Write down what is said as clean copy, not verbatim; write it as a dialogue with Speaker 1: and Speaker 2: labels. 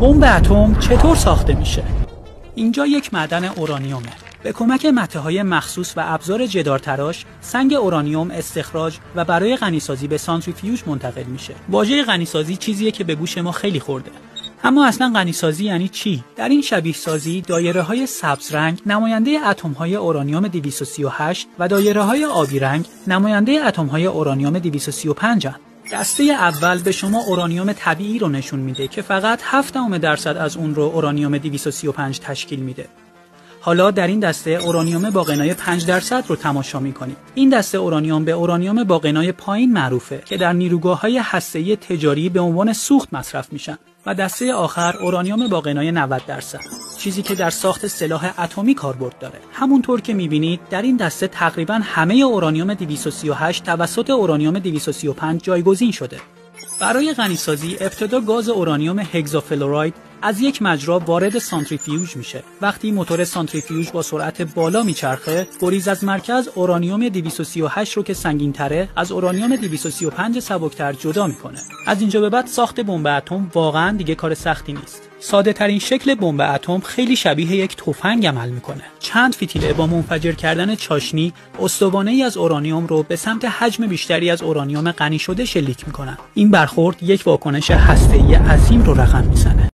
Speaker 1: بمب اتم چطور ساخته میشه؟ اینجا یک معدن اورانیومه. به کمک مته‌های مخصوص و ابزار جدارتراش، سنگ اورانیوم استخراج و برای غنیسازی به سانتریفیوژ منتقل میشه. واژه غنیسازی چیزیه که به گوش ما خیلی خورده. اما اصلا غنیسازی یعنی چی؟ در این شبیه سازی دایره‌های سبز رنگ نماینده اتم‌های اورانیوم 238 و دایره‌های آبی رنگ نماینده اتم‌های اورانیوم 235 هستند. دسته اول به شما اورانیوم طبیعی رو نشون میده که فقط 0.7% از اون رو اورانیوم 235 تشکیل میده. حالا در این دسته اورانیوم با غنای 5% رو تماشا می‌کنید. این دسته اورانیوم به اورانیوم با غنای پایین معروفه که در نیروگاه‌های هسته‌ای تجاری به عنوان سوخت مصرف میشن. و دسته آخر اورانیوم با غنای 90%، چیزی که در ساخت سلاح اتمی کاربرد داره. همونطور که می‌بینید در این دسته تقریباً همه اورانیوم 238 توسط اورانیوم 235 جایگزین شده. برای غنیسازی ابتدا گاز اورانیوم هگزافلوراید از یک مجرا وارد سانتریفیوژ میشه. وقتی موتور سانتریفیوژ با سرعت بالا میچرخه، گریز از مرکز اورانیوم 238 رو که سنگین‌تره از اورانیوم 235 سبکتر جدا میکنه. از اینجا به بعد ساخت بمب اتم واقعاً دیگه کار سختی نیست. ساده ترین شکل بمب اتم خیلی شبیه یک تفنگ عمل میکنه. چند فتیله با منفجر کردن چاشنی استوانه‌ای از اورانیوم رو به سمت حجم بیشتری از اورانیوم غنی شده شلیک میکنن. این برخورد یک واکنش هسته‌ای عظیم رو رقم میزنه.